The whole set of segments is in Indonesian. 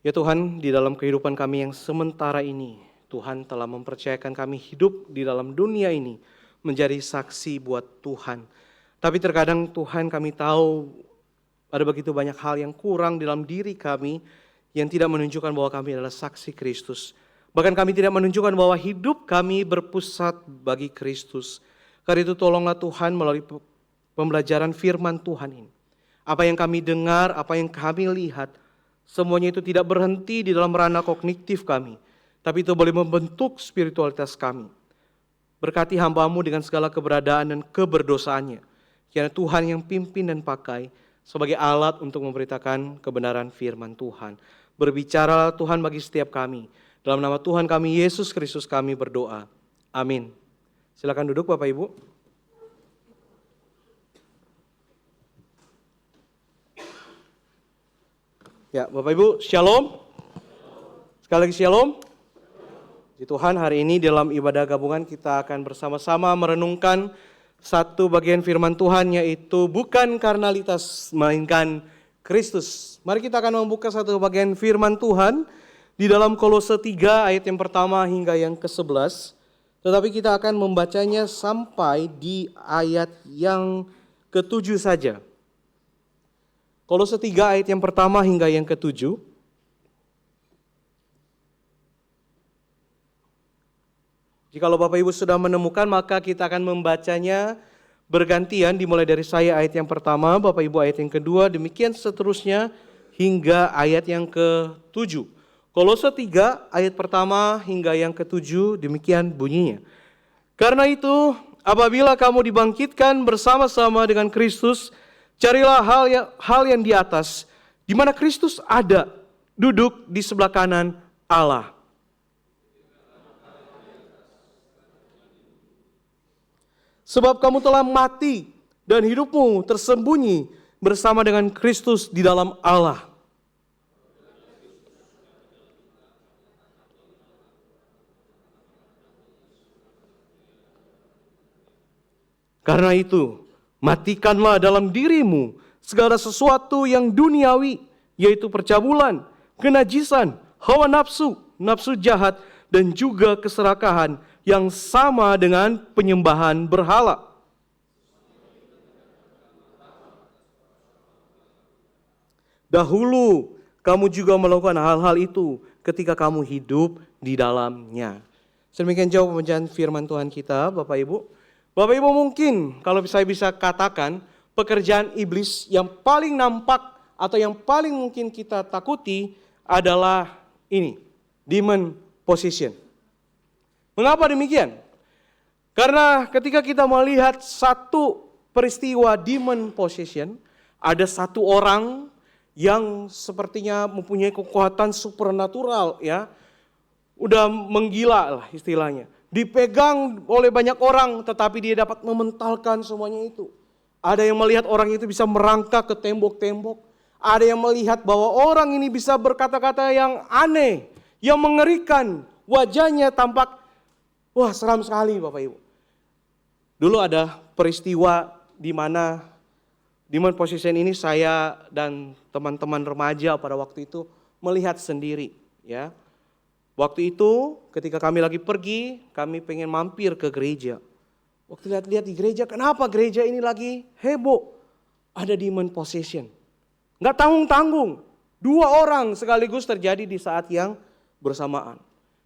Ya Tuhan, di dalam kehidupan kami yang sementara ini, Tuhan telah mempercayakan kami hidup di dalam dunia ini menjadi saksi buat Tuhan. Tapi terkadang Tuhan kami tahu ada begitu banyak hal yang kurang dalam diri kami yang tidak menunjukkan bahwa kami adalah saksi Kristus. Bahkan kami tidak menunjukkan bahwa hidup kami berpusat bagi Kristus. Karena itu tolonglah Tuhan melalui pembelajaran firman Tuhan ini. Apa yang kami dengar, apa yang kami lihat, semuanya itu tidak berhenti di dalam ranah kognitif kami. Tapi itu boleh membentuk spiritualitas kami. Berkati hamba-Mu dengan segala keberadaan dan keberdosaannya. Kiranya Tuhan yang pimpin dan pakai sebagai alat untuk memberitakan kebenaran firman Tuhan. Berbicara Tuhan bagi setiap kami. Dalam nama Tuhan kami, Yesus Kristus kami berdoa. Amin. Silakan duduk Bapak Ibu. Ya, Bapak Ibu, shalom. Sekali lagi shalom. Puji Tuhan, hari ini dalam ibadah gabungan kita akan bersama-sama merenungkan satu bagian firman Tuhan, yaitu bukan karnalitas melainkan Kristus. Mari kita akan membuka satu bagian firman Tuhan di dalam Kolose 3 ayat yang pertama hingga yang ke-11. Tetapi kita akan membacanya sampai di ayat yang ke-7 saja. Kolose 3 ayat yang pertama hingga yang ke-7. Jikalau Bapak Ibu sudah menemukan, maka kita akan membacanya bergantian, dimulai dari saya ayat yang pertama, Bapak Ibu ayat yang kedua, demikian seterusnya hingga ayat yang ke-7. Kolose 3 ayat pertama hingga yang ke-7, demikian bunyinya. Karena itu, apabila kamu dibangkitkan bersama-sama dengan Kristus, carilah hal yang di atas, di mana Kristus ada, duduk di sebelah kanan Allah. Sebab kamu telah mati dan hidupmu tersembunyi bersama dengan Kristus di dalam Allah. Karena itu, matikanlah dalam dirimu segala sesuatu yang duniawi, yaitu percabulan, kenajisan, hawa nafsu, nafsu jahat, dan juga keserakahan yang sama dengan penyembahan berhala. Dahulu kamu juga melakukan hal-hal itu ketika kamu hidup di dalamnya. Sedemikian jauh pembacaan firman Tuhan kita, Bapak Ibu. Bapak Ibu, mungkin kalau saya bisa katakan, pekerjaan iblis yang paling nampak atau yang paling mungkin kita takuti adalah ini, demon possession. Mengapa demikian? Karena ketika kita melihat satu peristiwa demon possession, ada satu orang yang sepertinya mempunyai kekuatan supernatural, ya, udah menggila lah istilahnya. Dipegang oleh banyak orang, tetapi dia dapat mementalkan semuanya itu. Ada yang melihat orang itu bisa merangkak ke tembok-tembok. Ada yang melihat bahwa orang ini bisa berkata-kata yang aneh, yang mengerikan. Wajahnya tampak, wah seram sekali Bapak Ibu. Dulu ada peristiwa di mana demon possession ini saya dan teman-teman remaja pada waktu itu melihat sendiri, ya. Waktu itu ketika kami lagi pergi, kami pengen mampir ke gereja. Waktu lihat-lihat di gereja, kenapa gereja ini lagi heboh? Ada demon possession. Nggak tanggung-tanggung. 2 orang sekaligus terjadi di saat yang bersamaan.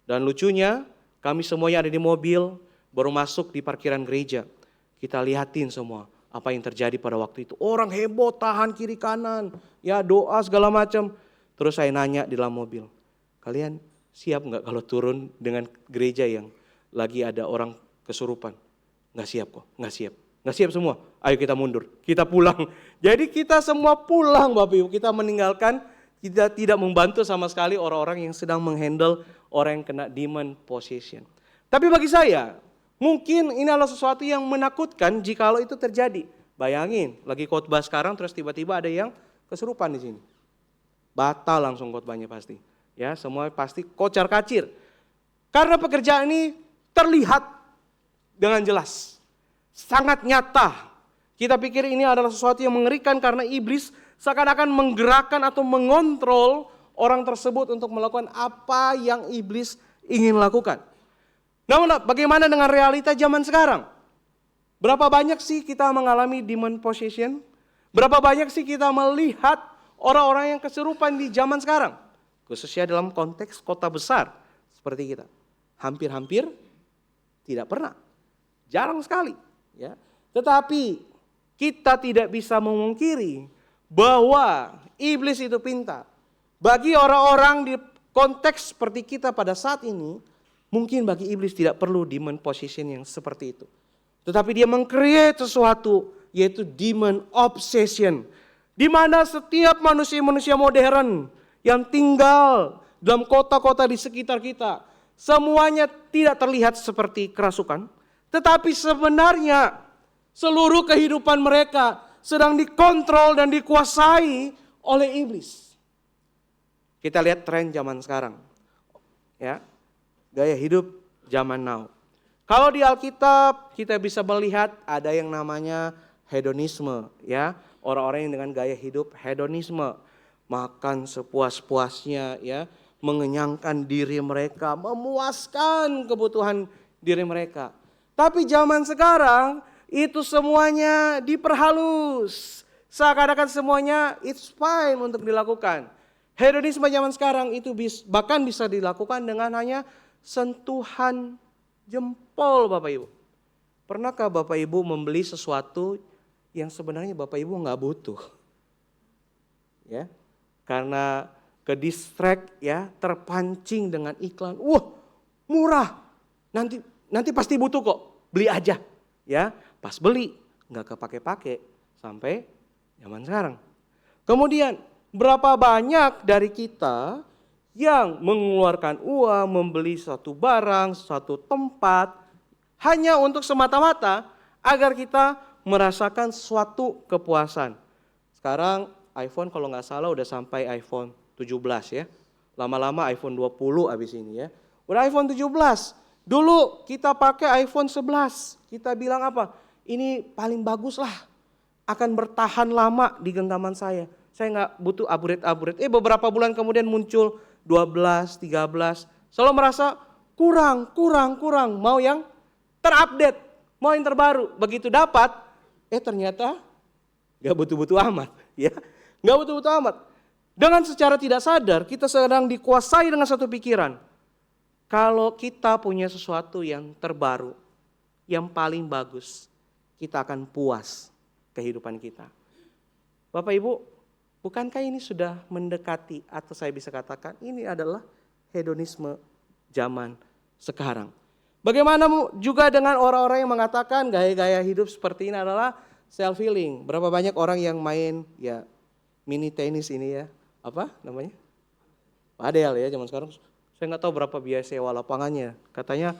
Dan lucunya, kami semuanya ada di mobil, baru masuk di parkiran gereja. Kita lihatin semua apa yang terjadi pada waktu itu. Orang heboh, tahan kiri kanan, ya doa segala macam. Terus saya nanya di dalam mobil, kalian siap nggak kalau turun dengan gereja yang lagi ada orang kesurupan? Nggak siap kok, nggak siap. Nggak siap semua, ayo kita mundur, kita pulang. Jadi kita semua pulang Bapak Ibu, kita meninggalkan, kita tidak membantu sama sekali orang-orang yang sedang menghandle orang yang kena demon possession. Tapi bagi saya, mungkin ini adalah sesuatu yang menakutkan jikalau itu terjadi. Bayangin, lagi khotbah sekarang terus tiba-tiba ada yang kesurupan di sini. Batal langsung khotbahnya pasti. Ya, semua pasti kocar-kacir. Karena pekerjaan ini terlihat dengan jelas. Sangat nyata. Kita pikir ini adalah sesuatu yang mengerikan karena iblis seakan-akan menggerakkan atau mengontrol orang tersebut untuk melakukan apa yang iblis ingin lakukan. Namun bagaimana dengan realita zaman sekarang? Berapa banyak sih kita mengalami demon possession? Berapa banyak sih kita melihat orang-orang yang kesurupan di zaman sekarang? Khususnya dalam konteks kota besar seperti kita. Hampir-hampir tidak pernah. Jarang sekali. Ya. Tetapi kita tidak bisa memungkiri bahwa iblis itu pintar. Bagi orang-orang di konteks seperti kita pada saat ini, mungkin bagi iblis tidak perlu demon possession yang seperti itu. Tetapi dia meng-create sesuatu, yaitu demon obsession. Di mana setiap manusia-manusia modern yang tinggal dalam kota-kota di sekitar kita, semuanya tidak terlihat seperti kerasukan. Tetapi sebenarnya seluruh kehidupan mereka sedang dikontrol dan dikuasai oleh iblis. Kita lihat tren zaman sekarang. Ya, gaya hidup zaman now. Kalau di Alkitab kita bisa melihat ada yang namanya hedonisme, ya. Orang-orang yang dengan gaya hidup hedonisme, makan sepuas-puasnya, ya, mengenyangkan diri mereka, memuaskan kebutuhan diri mereka. Tapi zaman sekarang itu semuanya diperhalus. Seakan-akan semuanya it's fine untuk dilakukan. Hedonisme zaman sekarang itu bahkan bisa dilakukan dengan hanya sentuhan jempol, Bapak Ibu. Pernahkah Bapak Ibu membeli sesuatu yang sebenarnya Bapak Ibu nggak butuh? Ya, karena ke-distract, ya, terpancing dengan iklan. Wah, murah. Nanti pasti butuh kok. Beli aja. Ya, pas beli nggak kepake-pake sampai zaman sekarang. Kemudian berapa banyak dari kita yang mengeluarkan uang, membeli suatu barang, suatu tempat, hanya untuk semata-mata agar kita merasakan suatu kepuasan. Sekarang iPhone kalau nggak salah udah sampai iPhone 17 ya. Lama-lama iPhone 20 abis ini ya. Udah iPhone 17. Dulu kita pakai iPhone 11. Kita bilang apa? Ini paling bagus lah. Akan bertahan lama di genggaman saya. Saya nggak butuh upgrade. Beberapa bulan kemudian muncul 12, 13, selalu merasa kurang. Mau yang terupdate, mau yang terbaru. Begitu dapat, ternyata gak butuh-butuh amat. Ya, gak butuh-butuh amat. Dengan secara tidak sadar, kita sedang dikuasai dengan satu pikiran. Kalau kita punya sesuatu yang terbaru, yang paling bagus, kita akan puas kehidupan kita. Bapak Ibu, bukankah ini sudah mendekati atau saya bisa katakan ini adalah hedonisme zaman sekarang. Bagaimana juga dengan orang-orang yang mengatakan gaya-gaya hidup seperti ini adalah self-healing. Berapa banyak orang yang main ya mini tenis ini ya, apa namanya? Padel ya zaman sekarang. Saya nggak tahu berapa biaya sewa lapangannya, katanya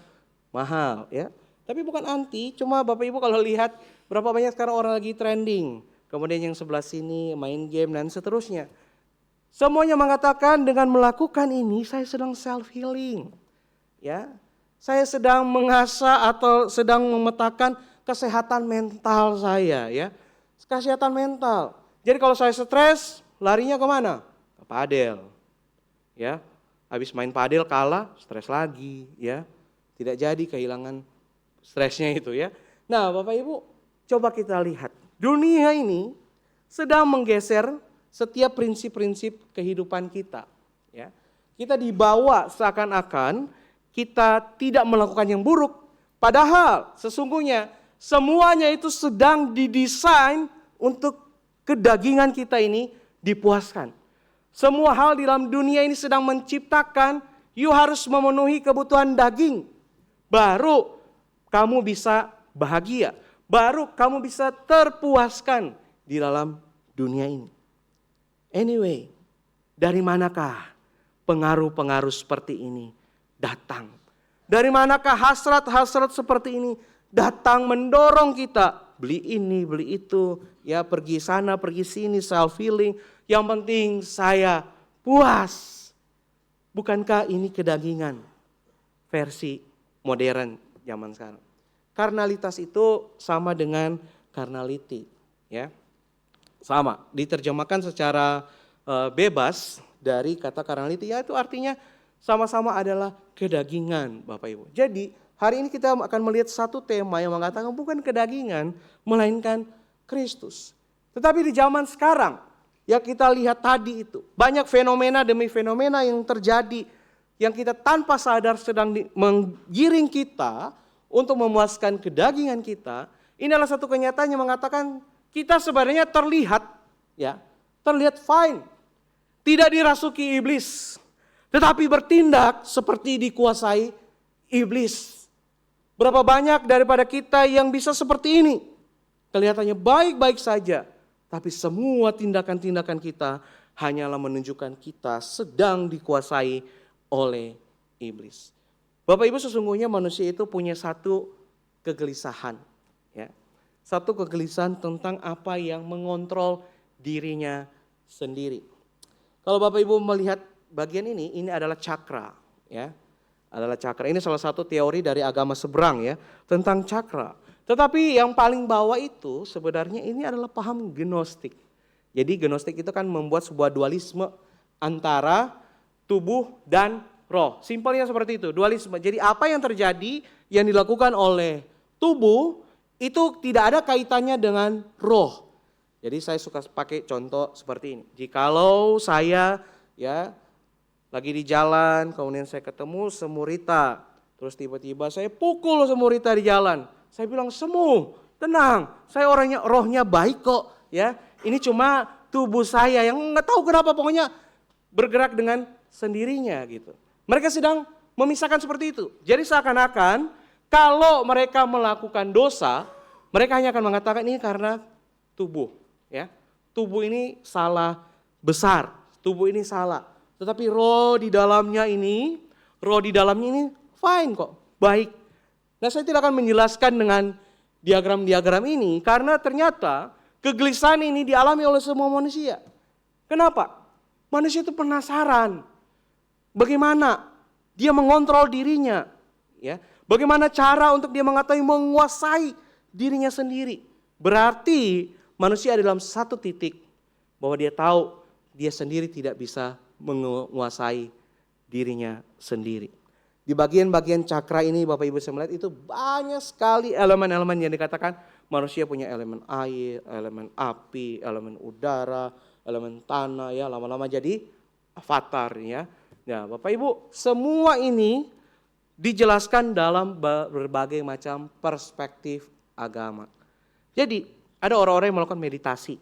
mahal ya. Tapi bukan anti, cuma Bapak Ibu kalau lihat berapa banyak sekarang orang lagi trending. Kemudian yang sebelah sini main game dan seterusnya. Semuanya mengatakan dengan melakukan ini saya sedang self healing. Ya. Saya sedang mengasah atau sedang memetakan kesehatan mental saya ya. Kesehatan mental. Jadi kalau saya stres, larinya kemana? Ke padel. Ya. Habis main padel kalah, stres lagi ya. Tidak jadi kehilangan stresnya itu ya. Nah, Bapak Ibu, coba kita lihat. Dunia ini sedang menggeser setiap prinsip-prinsip kehidupan kita. Ya. Kita dibawa seakan-akan kita tidak melakukan yang buruk. Padahal sesungguhnya semuanya itu sedang didesain untuk kedagingan kita ini dipuaskan. Semua hal di dalam dunia ini sedang menciptakan, you harus memenuhi kebutuhan daging. Baru kamu bisa bahagia. Baru kamu bisa terpuaskan di dalam dunia ini. Anyway, dari manakah pengaruh-pengaruh seperti ini datang? Dari manakah hasrat-hasrat seperti ini datang mendorong kita? Beli ini, beli itu, ya pergi sana, pergi sini, self-healing. Yang penting saya puas. Bukankah ini kedagingan versi modern zaman sekarang? Karnalitas itu sama dengan carnality, ya. Sama, diterjemahkan secara bebas dari kata karnaliti, yaitu artinya sama-sama adalah kedagingan Bapak Ibu. Jadi hari ini kita akan melihat satu tema yang mengatakan bukan kedagingan, melainkan Kristus. Tetapi di zaman sekarang, ya kita lihat tadi itu, banyak fenomena demi fenomena yang terjadi, yang kita tanpa sadar sedang menggiring kita untuk memuaskan kedagingan kita. Ini adalah satu kenyataan yang mengatakan kita sebenarnya terlihat fine, tidak dirasuki iblis, tetapi bertindak seperti dikuasai iblis. Berapa banyak daripada kita yang bisa seperti ini? Kelihatannya baik-baik saja, tapi semua tindakan-tindakan kita hanyalah menunjukkan kita sedang dikuasai oleh iblis. Bapak Ibu, sesungguhnya manusia itu punya satu kegelisahan. Ya. Satu kegelisahan tentang apa yang mengontrol dirinya sendiri. Kalau Bapak Ibu melihat bagian ini adalah cakra. Ya. Adalah cakra. Ini salah satu teori dari agama seberang ya, tentang cakra. Tetapi yang paling bawah itu sebenarnya ini adalah paham gnostik. Jadi gnostik itu kan membuat sebuah dualisme antara tubuh dan roh. Simpelnya seperti itu, dualisme. Jadi apa yang terjadi, yang dilakukan oleh tubuh itu tidak ada kaitannya dengan roh. Jadi saya suka pakai contoh seperti ini. Jikalau saya lagi di jalan, kemudian saya ketemu semurita, terus tiba-tiba saya pukul semurita di jalan. Saya bilang, "Semu, tenang, saya rohnya baik kok, ya. Ini cuma tubuh saya yang nggak tahu kenapa pokoknya bergerak dengan sendirinya gitu." Mereka sedang memisahkan seperti itu. Jadi seakan-akan kalau mereka melakukan dosa, mereka hanya akan mengatakan ini karena tubuh, ya. Tubuh ini salah besar, tubuh ini salah. Tetapi roh di dalamnya ini fine kok, baik. Nah, saya tidak akan menjelaskan dengan diagram-diagram ini karena ternyata kegelisahan ini dialami oleh semua manusia. Kenapa? Manusia itu penasaran bagaimana dia mengontrol dirinya, ya. Bagaimana cara untuk dia mengetahui menguasai dirinya sendiri. Berarti manusia dalam satu titik bahwa dia tahu dia sendiri tidak bisa menguasai dirinya sendiri. Di bagian-bagian cakra ini Bapak Ibu bisa melihat itu banyak sekali elemen-elemen yang dikatakan manusia punya elemen air, elemen api, elemen udara, elemen tanah, ya lama-lama jadi avatar ya. Nah, Bapak Ibu, semua ini dijelaskan dalam berbagai macam perspektif agama. Jadi, ada orang-orang yang melakukan meditasi,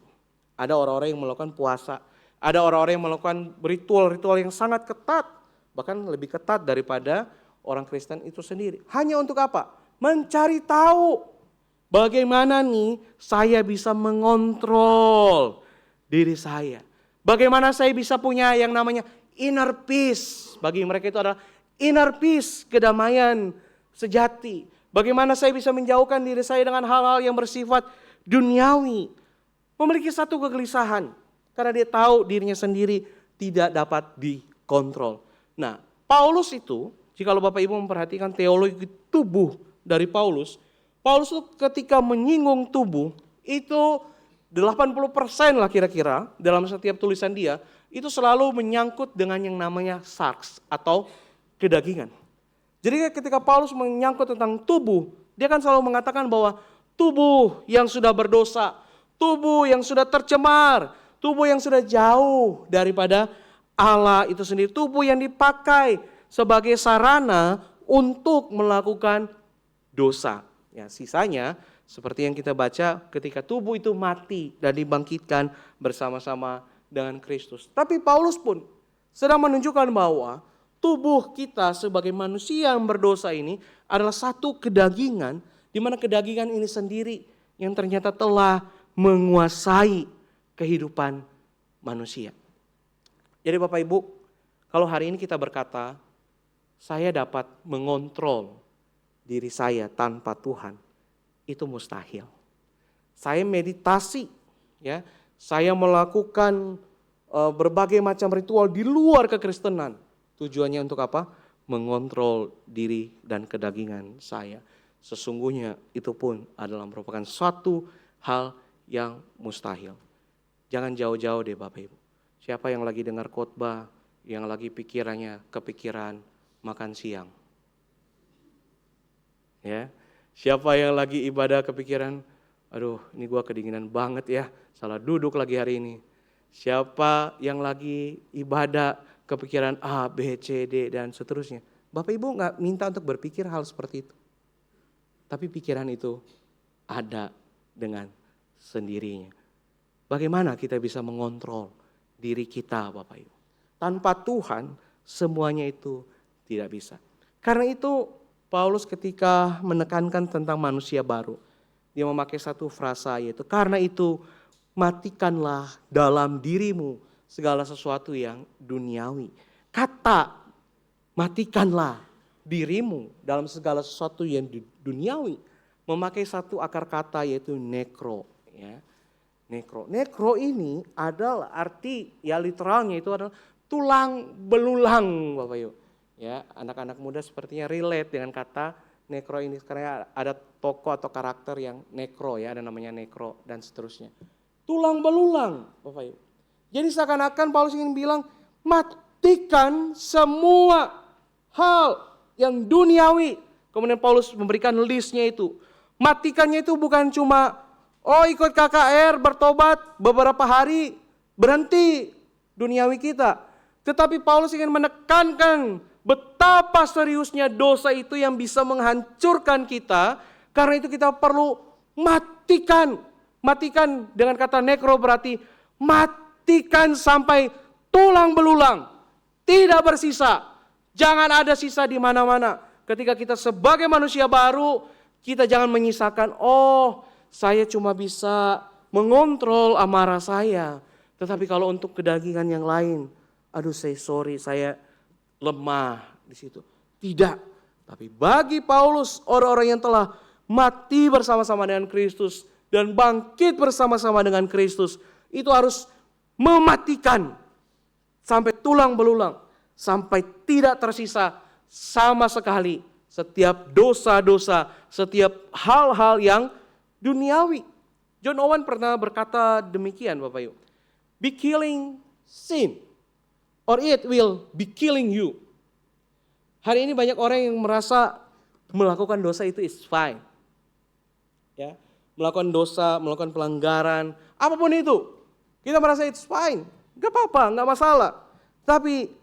ada orang-orang yang melakukan puasa, ada orang-orang yang melakukan ritual-ritual yang sangat ketat, bahkan lebih ketat daripada orang Kristen itu sendiri. Hanya untuk apa? Mencari tahu bagaimana nih saya bisa mengontrol diri saya. Bagaimana saya bisa punya yang namanya inner peace. Bagi mereka itu adalah inner peace, kedamaian sejati. Bagaimana saya bisa menjauhkan diri saya dengan hal-hal yang bersifat duniawi. Memiliki satu kegelisahan. Karena dia tahu dirinya sendiri tidak dapat dikontrol. Nah, Paulus itu, jika Bapak Ibu memperhatikan teologi tubuh dari Paulus itu ketika menyinggung tubuh, itu 80% lah kira-kira dalam setiap tulisan dia, itu selalu menyangkut dengan yang namanya sarx atau kedagingan. Jadi ketika Paulus menyangkut tentang tubuh, dia kan selalu mengatakan bahwa tubuh yang sudah berdosa, tubuh yang sudah tercemar, tubuh yang sudah jauh daripada Allah itu sendiri, tubuh yang dipakai sebagai sarana untuk melakukan dosa. Ya, sisanya seperti yang kita baca ketika tubuh itu mati dan dibangkitkan bersama-sama dengan Kristus. Tapi Paulus pun sedang menunjukkan bahwa tubuh kita sebagai manusia yang berdosa ini adalah satu kedagingan, di mana kedagingan ini sendiri yang ternyata telah menguasai kehidupan manusia. Jadi Bapak Ibu, kalau hari ini kita berkata, saya dapat mengontrol diri saya tanpa Tuhan, itu mustahil. Saya meditasi, ya, saya melakukan berbagai macam ritual di luar kekristenan. Tujuannya untuk apa? Mengontrol diri dan kedagingan saya. Sesungguhnya itu pun adalah merupakan suatu hal yang mustahil. Jangan jauh-jauh deh Bapak Ibu. Siapa yang lagi dengar khotbah, yang lagi pikirannya kepikiran makan siang? Ya. Siapa yang lagi ibadah kepikiran, aduh ini gua kedinginan banget ya, salah duduk lagi hari ini. Siapa yang lagi ibadah kepikiran A, B, C, D dan seterusnya. Bapak Ibu gak minta untuk berpikir hal seperti itu. Tapi pikiran itu ada dengan sendirinya. Bagaimana kita bisa mengontrol diri kita Bapak Ibu? Tanpa Tuhan semuanya itu tidak bisa. Karena itu Paulus ketika menekankan tentang manusia baru, dia memakai satu frasa yaitu karena itu matikanlah dalam dirimu segala sesuatu yang duniawi. Kata matikanlah dirimu dalam segala sesuatu yang duniawi memakai satu akar kata yaitu nekro. Ya. Nekro ini adalah arti ya literalnya itu adalah tulang belulang Bapak Ibu. Ya, anak-anak muda sepertinya relate dengan kata nekro ini karena ada tokoh atau karakter yang nekro ya, ada namanya nekro dan seterusnya. Tulang belulang Bapak Ibu. Jadi seakan-akan Paulus ingin bilang matikan semua hal yang duniawi. Kemudian Paulus memberikan listnya itu. Matikannya itu bukan cuma ikut KKR, bertobat beberapa hari, berhenti duniawi kita. Tetapi Paulus ingin menekankan betapa seriusnya dosa itu yang bisa menghancurkan kita. Karena itu kita perlu matikan. Matikan dengan kata nekro berarti matikan sampai tulang belulang. Tidak bersisa. Jangan ada sisa di mana-mana. Ketika kita sebagai manusia baru, kita jangan menyisakan, saya cuma bisa mengontrol amarah saya. Tetapi kalau untuk kedagingan yang lain, saya lemah di situ. Tidak. Tapi bagi Paulus, orang-orang yang telah mati bersama-sama dengan Kristus dan bangkit bersama-sama dengan Kristus, itu harus mematikan sampai tulang belulang, sampai tidak tersisa sama sekali setiap dosa-dosa, setiap hal-hal yang duniawi. John Owen pernah berkata demikian Bapak Ibu. Be killing sin, or it will be killing you. Hari ini banyak orang yang merasa melakukan dosa itu is fine. Ya, melakukan dosa, melakukan pelanggaran, apapun itu. Kita merasa it's fine, gak apa-apa, gak masalah. Tapi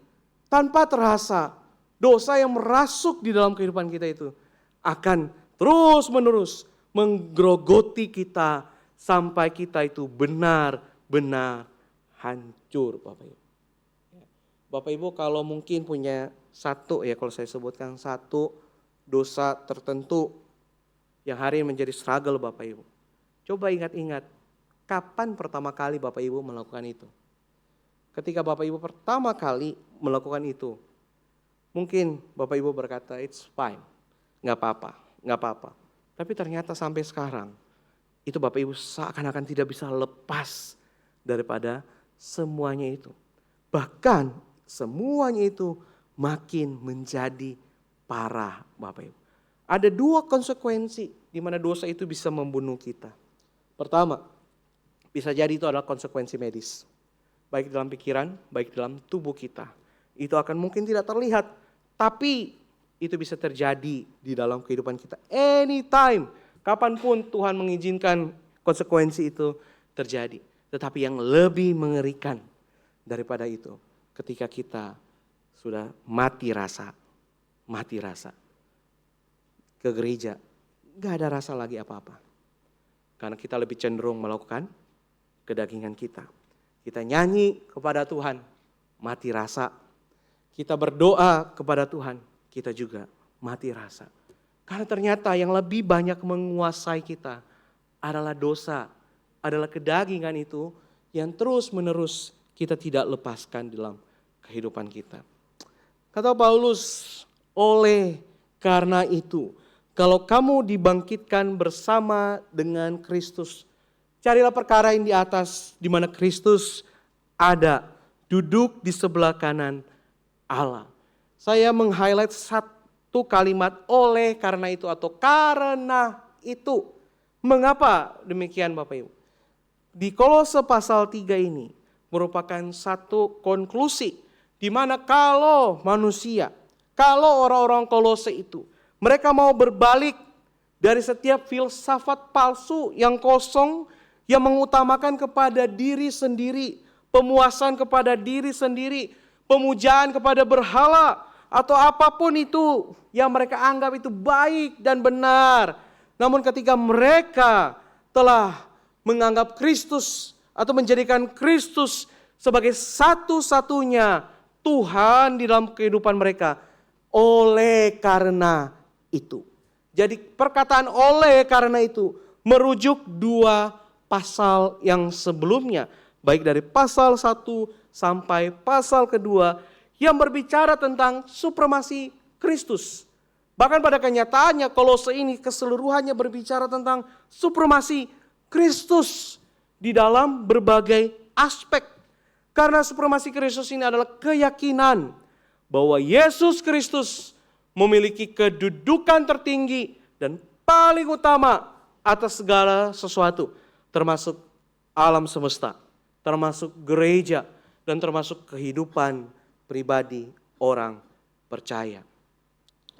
tanpa terasa, dosa yang merasuk di dalam kehidupan kita itu akan terus-menerus menggerogoti kita sampai kita itu benar-benar hancur Bapak Ibu. Bapak Ibu kalau mungkin punya kalau saya sebutkan satu dosa tertentu yang hari ini menjadi struggle Bapak Ibu. Coba ingat-ingat, kapan pertama kali Bapak Ibu melakukan itu? Ketika Bapak Ibu pertama kali melakukan itu, mungkin Bapak Ibu berkata, it's fine, gak apa-apa. Tapi ternyata sampai sekarang, itu Bapak Ibu seakan-akan tidak bisa lepas daripada semuanya itu. Bahkan semuanya itu makin menjadi parah Bapak Ibu. Ada dua konsekuensi di mana dosa itu bisa membunuh kita. Pertama, bisa jadi itu adalah konsekuensi medis. Baik dalam pikiran, baik dalam tubuh kita. Itu akan mungkin tidak terlihat, tapi itu bisa terjadi di dalam kehidupan kita. Anytime, kapanpun Tuhan mengizinkan konsekuensi itu terjadi. Tetapi yang lebih mengerikan daripada itu, ketika kita sudah mati rasa ke gereja, gak ada rasa lagi apa-apa. Karena kita lebih cenderung melakukan kedagingan kita. Kita nyanyi kepada Tuhan, mati rasa. Kita berdoa kepada Tuhan, kita juga mati rasa. Karena ternyata yang lebih banyak menguasai kita adalah dosa, adalah kedagingan itu yang terus-menerus kita tidak lepaskan dalam kehidupan kita. Kata Paulus, oleh karena itu, kalau kamu dibangkitkan bersama dengan Kristus, carilah perkara yang di atas, di mana Kristus ada, duduk di sebelah kanan Allah. Saya meng-highlight satu kalimat oleh karena itu atau karena itu. Mengapa demikian Bapak Ibu? Di Kolose pasal 3 ini, merupakan satu konklusi di mana kalau manusia, kalau orang-orang Kolose itu, mereka mau berbalik dari setiap filsafat palsu yang kosong, yang mengutamakan kepada diri sendiri, pemuasan kepada diri sendiri, pemujaan kepada berhala, atau apapun itu yang mereka anggap itu baik dan benar. Namun ketika mereka telah menganggap Kristus atau menjadikan Kristus sebagai satu-satunya Tuhan di dalam kehidupan mereka, oleh karena itu. Jadi perkataan oleh karena itu merujuk dua pasal yang sebelumnya, baik dari pasal 1 sampai pasal kedua yang berbicara tentang supremasi Kristus. Bahkan pada kenyataannya Kolose ini keseluruhannya berbicara tentang supremasi Kristus di dalam berbagai aspek. Karena supremasi Kristus ini adalah keyakinan bahwa Yesus Kristus memiliki kedudukan tertinggi dan paling utama atas segala sesuatu, termasuk alam semesta, termasuk gereja, dan termasuk kehidupan pribadi orang percaya.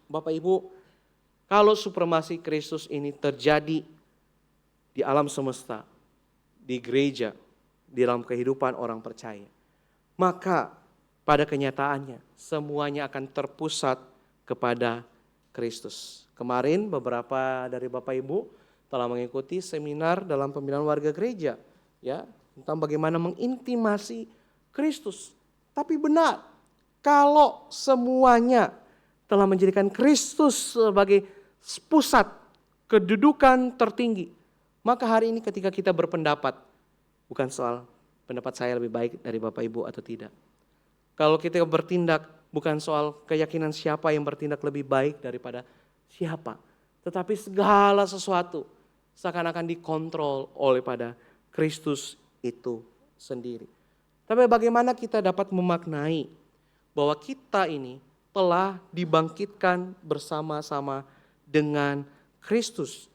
Bapak Ibu, kalau supremasi Kristus ini terjadi di alam semesta, di gereja, di dalam kehidupan orang percaya, maka pada kenyataannya semuanya akan terpusat kepada Kristus. Kemarin beberapa dari Bapak Ibu telah mengikuti seminar dalam pembinaan warga gereja, ya, tentang bagaimana mengintimasi Kristus. Tapi benar, kalau semuanya telah menjadikan Kristus sebagai pusat kedudukan tertinggi, maka hari ini ketika kita berpendapat, bukan soal pendapat saya lebih baik dari Bapak Ibu atau tidak. Kalau kita bertindak, bukan soal keyakinan siapa yang bertindak lebih baik daripada siapa. Tetapi segala sesuatu seakan-akan dikontrol oleh pada Kristus itu sendiri. Tapi bagaimana kita dapat memaknai bahwa kita ini telah dibangkitkan bersama-sama dengan Kristus?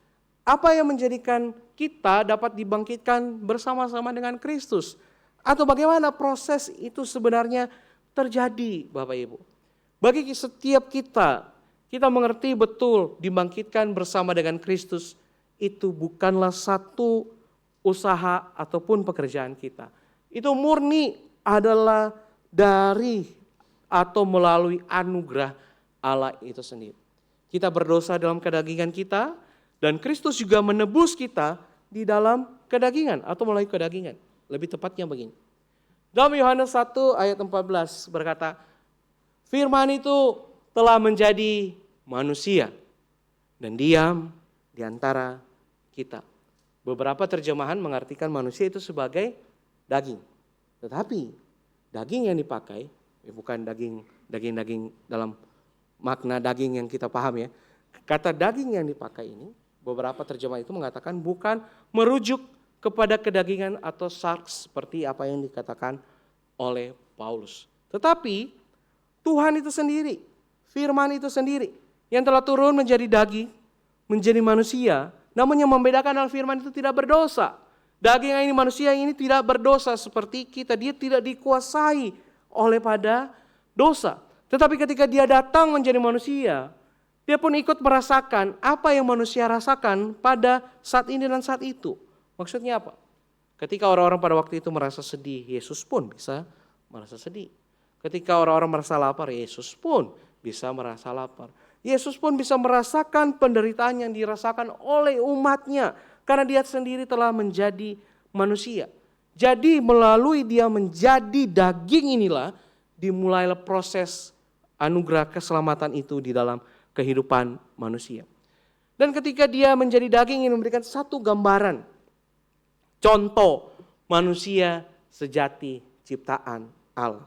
Apa yang menjadikan kita dapat dibangkitkan bersama-sama dengan Kristus? Atau bagaimana proses itu sebenarnya terjadi, Bapak Ibu? Bagi setiap kita mengerti betul dibangkitkan bersama dengan Kristus itu bukanlah satu usaha ataupun pekerjaan kita. Itu murni adalah dari atau melalui anugerah Allah itu sendiri. Kita berdosa dalam kedagingan kita, dan Kristus juga menebus kita di dalam kedagingan atau melalui kedagingan. Lebih tepatnya begini. Dalam Yohanes 1 ayat 14 berkata, firman itu telah menjadi manusia dan diam di antara kita. Beberapa terjemahan mengartikan manusia itu sebagai daging. Tetapi daging yang dipakai, bukan daging dalam makna daging yang kita paham ya. Kata daging yang dipakai ini, beberapa terjemahan itu mengatakan bukan merujuk kepada kedagingan atau sarks seperti apa yang dikatakan oleh Paulus. Tetapi Tuhan itu sendiri, firman itu sendiri yang telah turun menjadi daging, menjadi manusia. Namun yang membedakan adalah firman itu tidak berdosa. Daging ini, manusia ini tidak berdosa seperti kita. Dia tidak dikuasai oleh pada dosa. Tetapi ketika dia datang menjadi manusia, dia pun ikut merasakan apa yang manusia rasakan pada saat ini dan saat itu. Maksudnya apa? Ketika orang-orang pada waktu itu merasa sedih, Yesus pun bisa merasa sedih. Ketika orang-orang merasa lapar, Yesus pun bisa merasa lapar. Yesus pun bisa merasakan penderitaan yang dirasakan oleh umatnya. Karena dia sendiri telah menjadi manusia. Jadi melalui dia menjadi daging inilah dimulailah proses anugerah keselamatan itu di dalam kehidupan manusia. Dan ketika dia menjadi daging ini memberikan satu gambaran, contoh manusia sejati ciptaan Allah.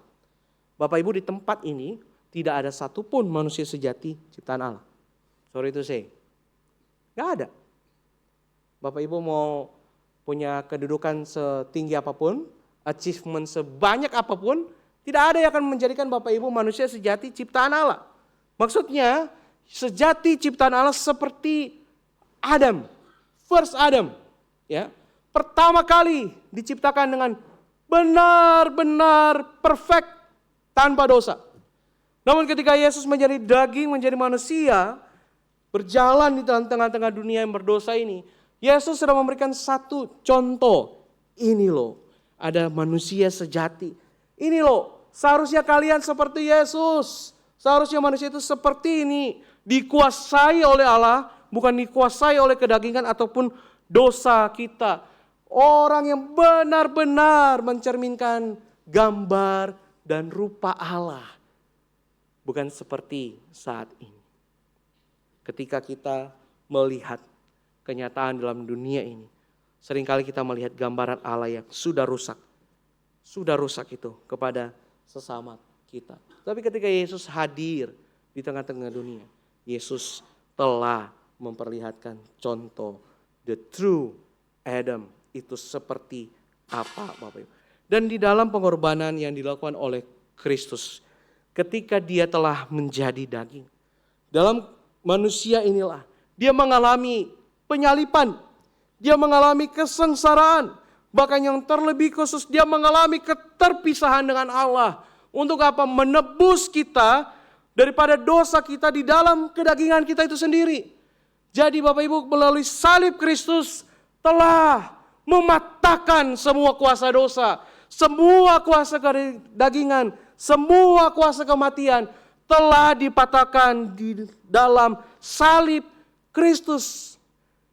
Bapak Ibu, di tempat ini tidak ada satupun manusia sejati ciptaan Allah. Sorry to say, gak ada. Bapak Ibu mau punya kedudukan setinggi apapun, achievement sebanyak apapun, tidak ada yang akan menjadikan Bapak Ibu manusia sejati ciptaan Allah. Maksudnya sejati ciptaan Allah seperti Adam, first Adam, ya, pertama kali diciptakan dengan benar-benar perfect, tanpa dosa. Namun ketika Yesus menjadi daging, menjadi manusia, berjalan di tengah-tengah dunia yang berdosa ini, Yesus sudah memberikan satu contoh. Ini loh, ada manusia sejati. Ini loh, seharusnya kalian seperti Yesus. Seharusnya manusia itu seperti ini, dikuasai oleh Allah, bukan dikuasai oleh kedagingan ataupun dosa kita. Orang yang benar-benar mencerminkan gambar dan rupa Allah. Bukan seperti saat ini. Ketika kita melihat kenyataan dalam dunia ini, seringkali kita melihat gambaran Allah yang sudah rusak. Sudah rusak itu kepada sesama kita. Tapi ketika Yesus hadir di tengah-tengah dunia, Yesus telah memperlihatkan contoh the true Adam itu seperti apa, Bapak Ibu. Dan di dalam pengorbanan yang dilakukan oleh Kristus, ketika dia telah menjadi daging, dalam manusia inilah dia mengalami penyalipan, dia mengalami kesengsaraan, bahkan yang terlebih khusus dia mengalami keterpisahan dengan Allah. Untuk apa? Menebus kita daripada dosa kita di dalam kedagingan kita itu sendiri. Jadi Bapak Ibu, melalui salib Kristus telah mematahkan semua kuasa dosa, semua kuasa kedagingan, semua kuasa kematian telah dipatahkan di dalam salib Kristus.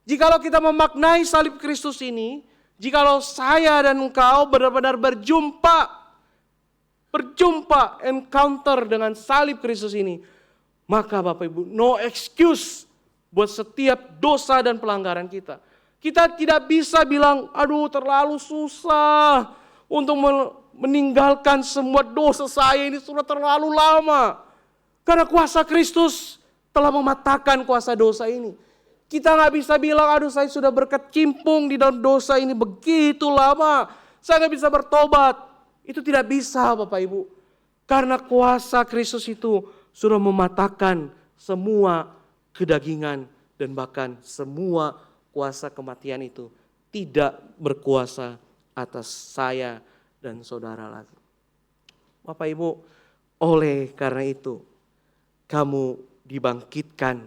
Jikalau kita memaknai salib Kristus ini, jikalau saya dan engkau benar-benar berjumpa, encounter dengan salib Kristus ini, maka Bapak Ibu, no excuse buat setiap dosa dan pelanggaran kita. Kita tidak bisa bilang, aduh terlalu susah untuk meninggalkan semua dosa saya, ini sudah terlalu lama. Karena kuasa Kristus telah mematahkan kuasa dosa ini. Kita nggak bisa bilang, aduh saya sudah berkecimpung di dalam dosa ini begitu lama, saya nggak bisa bertobat. Itu tidak bisa Bapak Ibu. Karena kuasa Kristus itu sudah mematahkan semua kedagingan dan bahkan semua kuasa kematian itu tidak berkuasa atas saya dan saudara lagi. Bapak Ibu, oleh karena itu kamu dibangkitkan,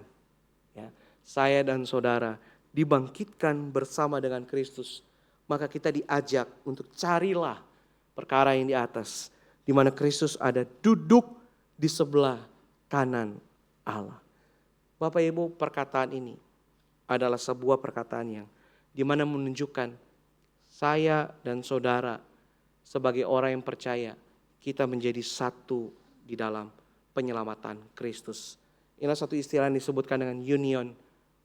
ya, saya dan saudara dibangkitkan bersama dengan Kristus. Maka kita diajak untuk carilah perkara yang di atas, di mana Kristus ada duduk di sebelah kanan Allah. Bapak Ibu, perkataan ini adalah sebuah perkataan yang dimana menunjukkan saya dan saudara sebagai orang yang percaya kita menjadi satu di dalam penyelamatan Kristus. Inilah satu istilah yang disebutkan dengan union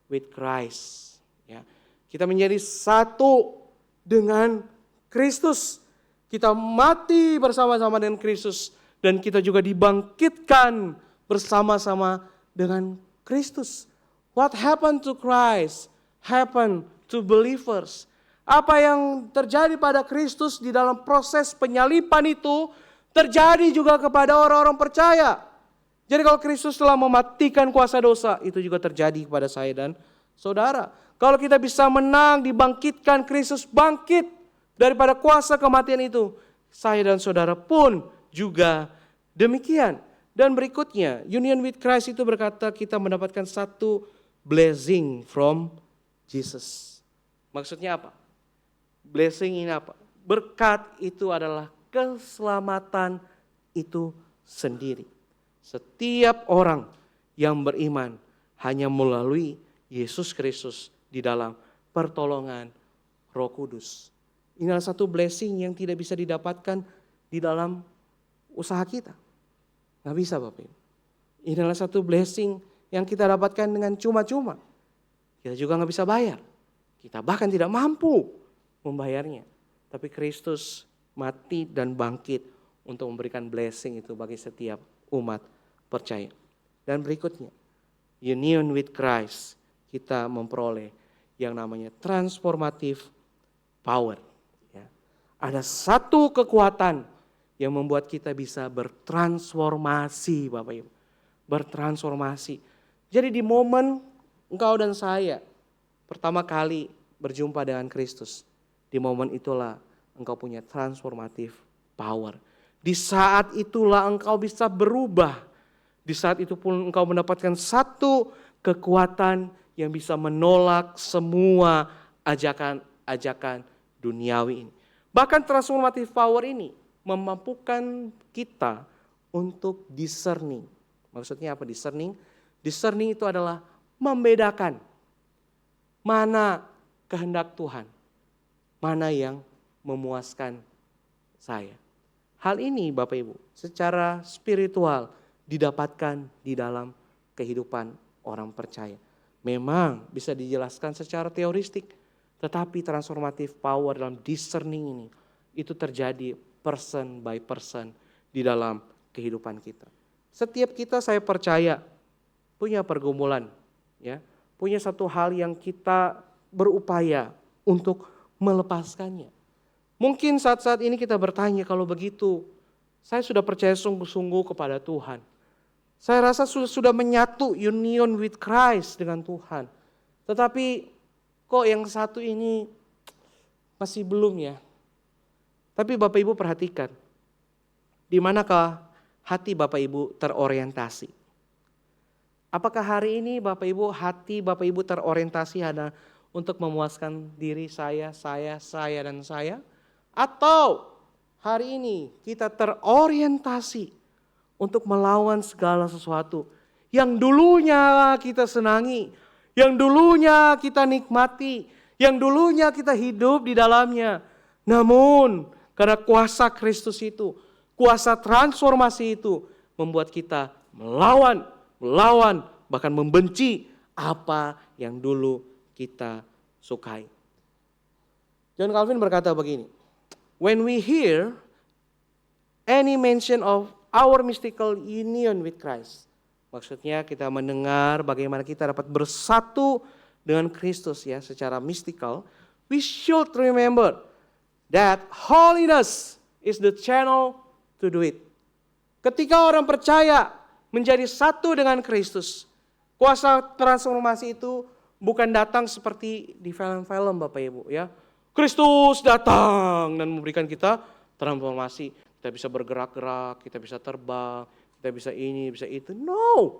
with Christ. Ya, kita menjadi satu dengan Kristus. Kita mati bersama-sama dengan Kristus dan kita juga dibangkitkan bersama-sama dengan Kristus. What happened to Christ happened to believers. Apa yang terjadi pada Kristus di dalam proses penyalipan itu terjadi juga kepada orang-orang percaya. Jadi kalau Kristus telah mematikan kuasa dosa, itu juga terjadi kepada saya dan saudara. Kalau kita bisa menang, dibangkitkan, Kristus bangkit daripada kuasa kematian itu, saya dan saudara pun juga demikian. Dan berikutnya, union with Christ itu berkata kita mendapatkan satu blessing from Jesus. Maksudnya apa? Blessing ini apa? Berkat itu adalah keselamatan itu sendiri. Setiap orang yang beriman hanya melalui Yesus Kristus di dalam pertolongan Roh Kudus. Inilah satu blessing yang tidak bisa didapatkan di dalam usaha kita. Nggak bisa Bapak Ibu. Inilah satu blessing yang kita dapatkan dengan cuma-cuma. Kita juga nggak bisa bayar. Kita bahkan tidak mampu membayarnya. Tapi Kristus mati dan bangkit untuk memberikan blessing itu bagi setiap umat percaya. Dan berikutnya, union with Christ, kita memperoleh yang namanya transformative power. Ya. Ada satu kekuatan yang membuat kita bisa bertransformasi, Bapak Ibu. Bertransformasi. Jadi di momen engkau dan saya pertama kali berjumpa dengan Kristus, di momen itulah engkau punya transformative power. Di saat itulah engkau bisa berubah. Di saat itu pun engkau mendapatkan satu kekuatan yang bisa menolak semua ajakan-ajakan duniawi ini. Bahkan transformative power ini memampukan kita untuk discerning. Maksudnya apa discerning? Discerning itu adalah membedakan mana kehendak Tuhan, mana yang memuaskan saya. Hal ini Bapak Ibu secara spiritual didapatkan di dalam kehidupan orang percaya. Memang bisa dijelaskan secara teoristik, tetapi transformative power dalam discerning ini itu terjadi person by person di dalam kehidupan kita. Setiap kita saya percaya punya pergumulan, ya, punya satu hal yang kita berupaya untuk melepaskannya. Mungkin saat-saat ini kita bertanya, kalau begitu saya sudah percaya sungguh-sungguh kepada Tuhan. Saya rasa sudah menyatu union with Christ dengan Tuhan. Tetapi kok yang satu ini masih belum ya. Tapi Bapak Ibu perhatikan, di manakah hati Bapak Ibu terorientasi? Apakah hari ini hati Bapak Ibu terorientasi hanya untuk memuaskan diri saya, dan saya? Atau hari ini kita terorientasi untuk melawan segala sesuatu yang dulunya kita senangi, yang dulunya kita nikmati, yang dulunya kita hidup di dalamnya. Namun karena kuasa Kristus itu, kuasa transformasi itu membuat kita melawan, bahkan membenci apa yang dulu kita sukai. John Calvin berkata begini, when we hear any mention of our mystical union with Christ, maksudnya kita mendengar bagaimana kita dapat bersatu dengan Kristus ya secara mistikal, we should remember that holiness is the channel to do it. Ketika orang percaya menjadi satu dengan Kristus, kuasa transformasi itu bukan datang seperti di film-film Bapak Ibu ya. Kristus datang dan memberikan kita transformasi. Kita bisa bergerak-gerak, kita bisa terbang, kita bisa ini, bisa itu. No.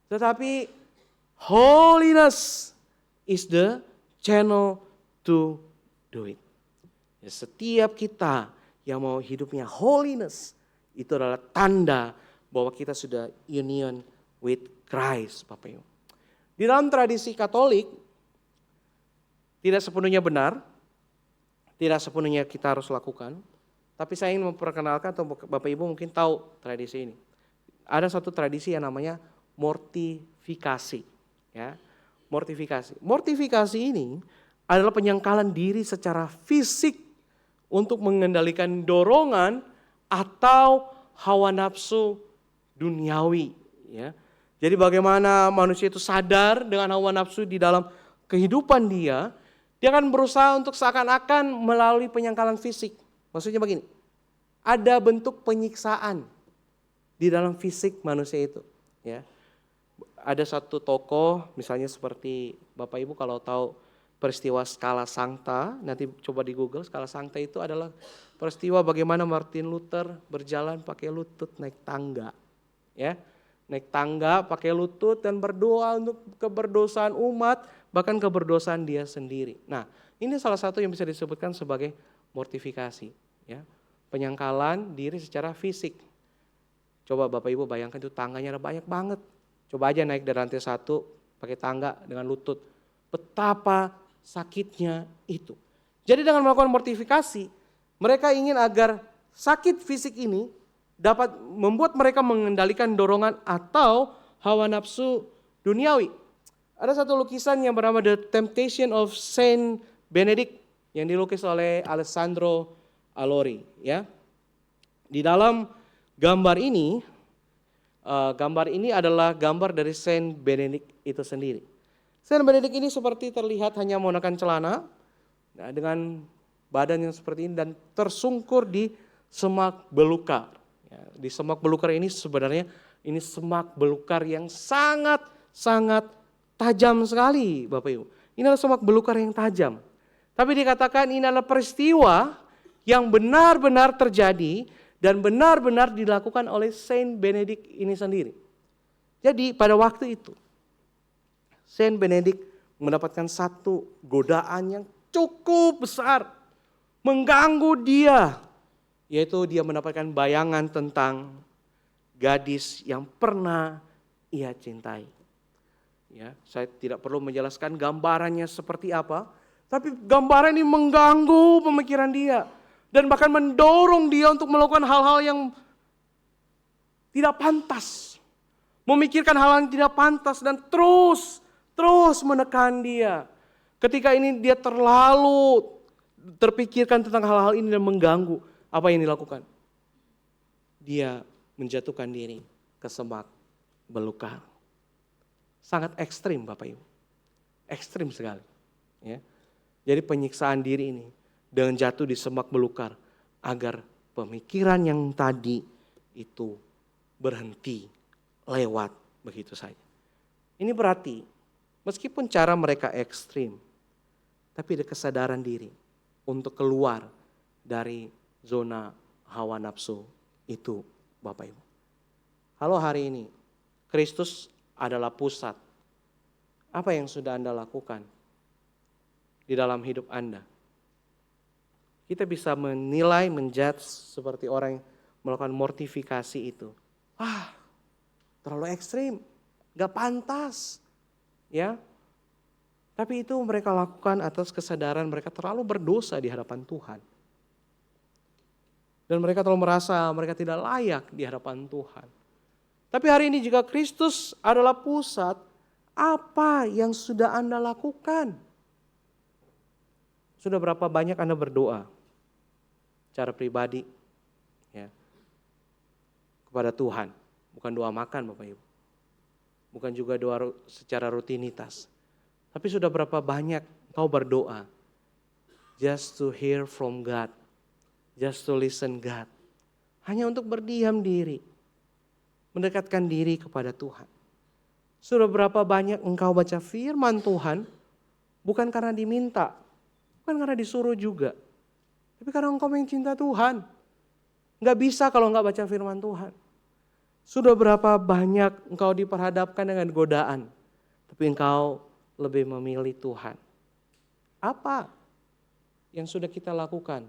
Tetapi holiness is the channel to do it. Ya, setiap kita yang mau hidupnya holiness, itu adalah tanda bahwa kita sudah union with Christ, Bapak Ibu. Di dalam tradisi Katolik, tidak sepenuhnya benar, tidak sepenuhnya kita harus lakukan, tapi saya ingin memperkenalkan atau Bapak Ibu mungkin tahu tradisi ini. Ada satu tradisi yang namanya mortifikasi, ya. Mortifikasi ini adalah penyangkalan diri secara fisik untuk mengendalikan dorongan atau hawa nafsu duniawi, ya. Jadi bagaimana manusia itu sadar dengan hawa nafsu di dalam kehidupan dia akan berusaha untuk seakan-akan melalui penyangkalan fisik. Maksudnya begini, ada bentuk penyiksaan di dalam fisik manusia itu, ya. Ada satu tokoh, misalnya seperti Bapak Ibu kalau tahu peristiwa Scala Sancta, nanti coba di Google, Scala Sancta itu adalah peristiwa bagaimana Martin Luther berjalan pakai lutut naik tangga, ya. Naik tangga pakai lutut dan berdoa untuk keberdosaan umat, bahkan keberdosaan dia sendiri. Nah, ini salah satu yang bisa disebutkan sebagai mortifikasi, ya. Penyangkalan diri secara fisik. Coba Bapak Ibu bayangkan itu tangganya ada banyak banget. Coba aja naik dari lantai 1 pakai tangga dengan lutut. Betapa sakitnya itu. Jadi dengan melakukan mortifikasi, mereka ingin agar sakit fisik ini dapat membuat mereka mengendalikan dorongan atau hawa nafsu duniawi. Ada satu lukisan yang bernama The Temptation of Saint Benedict yang dilukis oleh Alessandro Allori, ya. Di dalam gambar ini adalah gambar dari Saint Benedict itu sendiri. Saint Benedict ini seperti terlihat hanya menggunakan celana, nah, dengan badan yang seperti ini dan tersungkur di semak belukar. Ya, di semak belukar ini sebenarnya ini semak belukar yang sangat tajam sekali, Bapak Ibu. Ini adalah semak belukar yang tajam. Tapi dikatakan ini adalah peristiwa yang benar-benar terjadi dan benar-benar dilakukan oleh Saint Benedict ini sendiri. Jadi pada waktu itu, Saint Benedict mendapatkan satu godaan yang cukup besar, mengganggu dia, yaitu dia mendapatkan bayangan tentang gadis yang pernah ia cintai. Ya, saya tidak perlu menjelaskan gambarannya seperti apa, tapi gambaran ini mengganggu pemikiran dia dan bahkan mendorong dia untuk melakukan hal-hal yang tidak pantas, memikirkan hal yang tidak pantas dan terus menekan dia. Ketika ini dia terlalu terpikirkan tentang hal-hal ini dan mengganggu, apa yang dilakukan? Dia menjatuhkan diri ke semak belukar. Sangat ekstrim Bapak Ibu. Ekstrim sekali. Ya. Jadi penyiksaan diri ini dengan jatuh di semak belukar agar pemikiran yang tadi itu berhenti lewat begitu saja. Ini berarti meskipun cara mereka ekstrim, tapi ada kesadaran diri untuk keluar dari zona hawa nafsu itu Bapak Ibu. Kalau hari ini Kristus adalah pusat, apa yang sudah Anda lakukan di dalam hidup Anda? Kita bisa menilai, menjudge seperti orang yang melakukan mortifikasi itu. Terlalu ekstrim, gak pantas. Ya, tapi itu mereka lakukan atas kesadaran mereka terlalu berdosa di hadapan Tuhan. Dan mereka terlalu merasa mereka tidak layak di hadapan Tuhan. Tapi hari ini jika Kristus adalah pusat, apa yang sudah Anda lakukan? Sudah berapa banyak Anda berdoa secara pribadi ya, kepada Tuhan? Bukan doa makan Bapak Ibu. Bukan juga doa secara rutinitas. Tapi sudah berapa banyak kau berdoa just to hear from God. Just to listen God. Hanya untuk berdiam diri. Mendekatkan diri kepada Tuhan. Sudah berapa banyak engkau baca firman Tuhan. Bukan karena diminta. Bukan karena disuruh juga. Tapi karena engkau mencinta Tuhan. Gak bisa kalau gak baca firman Tuhan. Sudah berapa banyak engkau diperhadapkan dengan godaan. Tapi engkau lebih memilih Tuhan. Apa yang sudah kita lakukan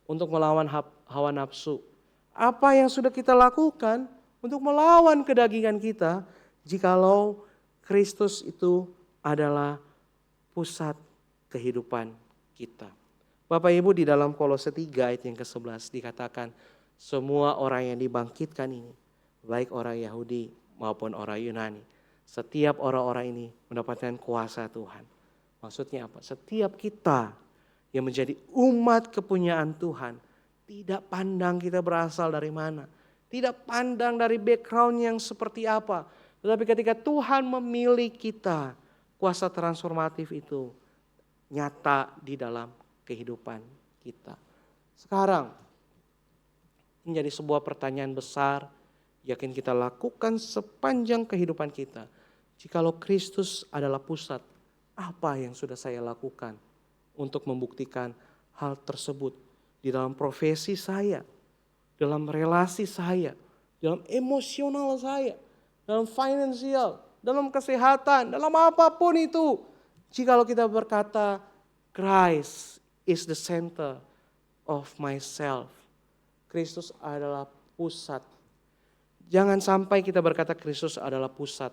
untuk melawan hawa nafsu? Apa yang sudah kita lakukan untuk melawan kedagingan kita jikalau Kristus itu adalah pusat kehidupan kita? Bapak Ibu, di dalam Kolose 3 ayat yang ke-11 dikatakan semua orang yang dibangkitkan ini, baik orang Yahudi maupun orang Yunani, setiap orang-orang ini mendapatkan kuasa Tuhan. Maksudnya apa? Setiap kita yang menjadi umat kepunyaan Tuhan, tidak pandang kita berasal dari mana, tidak pandang dari background yang seperti apa, tetapi ketika Tuhan memilih kita, kuasa transformatif itu nyata di dalam kehidupan kita. Sekarang menjadi sebuah pertanyaan besar, yakin kita lakukan sepanjang kehidupan kita. Jikalau Kristus adalah pusat, apa yang sudah saya lakukan untuk membuktikan hal tersebut di dalam profesi saya, dalam relasi saya, dalam emosional saya, dalam finansial, dalam kesehatan, dalam apapun itu. Jikalau kita berkata Christ is the center of myself, Kristus adalah pusat. Jangan sampai kita berkata Kristus adalah pusat,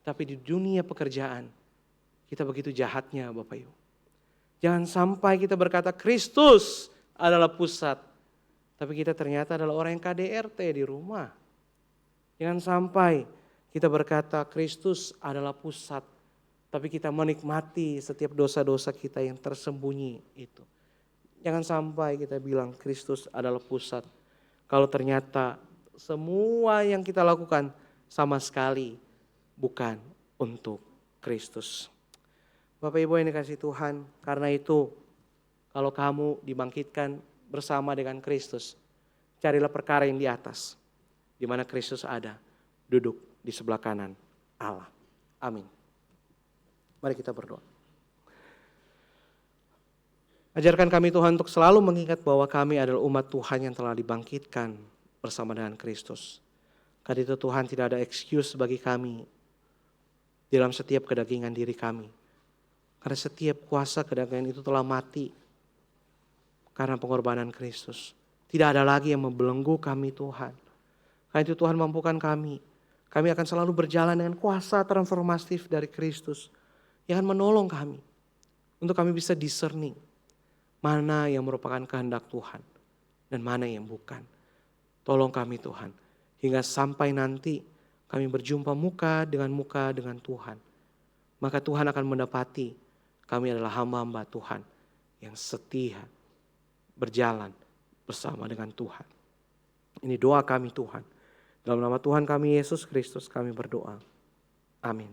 tapi di dunia pekerjaan kita begitu jahatnya Bapak Ibu. Jangan sampai kita berkata Kristus adalah pusat, tapi kita ternyata adalah orang yang KDRT di rumah. Jangan sampai kita berkata Kristus adalah pusat, tapi kita menikmati setiap dosa-dosa kita yang tersembunyi itu. Jangan sampai kita bilang Kristus adalah pusat, kalau ternyata semua yang kita lakukan sama sekali bukan untuk Kristus. Bapak Ibu yang dikasihi Tuhan, karena itu kalau kamu dibangkitkan bersama dengan Kristus, carilah perkara yang di atas, di mana Kristus ada, duduk di sebelah kanan Allah. Amin. Mari kita berdoa. Ajarkan kami Tuhan untuk selalu mengingat bahwa kami adalah umat Tuhan yang telah dibangkitkan bersama dengan Kristus. Karena itu Tuhan tidak ada excuse bagi kami dalam setiap kedagingan diri kami. Karena setiap kuasa kedagingan itu telah mati karena pengorbanan Kristus. Tidak ada lagi yang membelenggu kami Tuhan. Karena itu Tuhan mampukan kami. Kami akan selalu berjalan dengan kuasa transformatif dari Kristus yang akan menolong kami untuk kami bisa discerning mana yang merupakan kehendak Tuhan dan mana yang bukan. Tolong kami Tuhan, hingga sampai nanti kami berjumpa muka dengan Tuhan. Maka Tuhan akan mendapati kami adalah hamba-hamba Tuhan yang setia berjalan bersama dengan Tuhan. Ini doa kami Tuhan. Dalam nama Tuhan kami Yesus Kristus kami berdoa. Amin.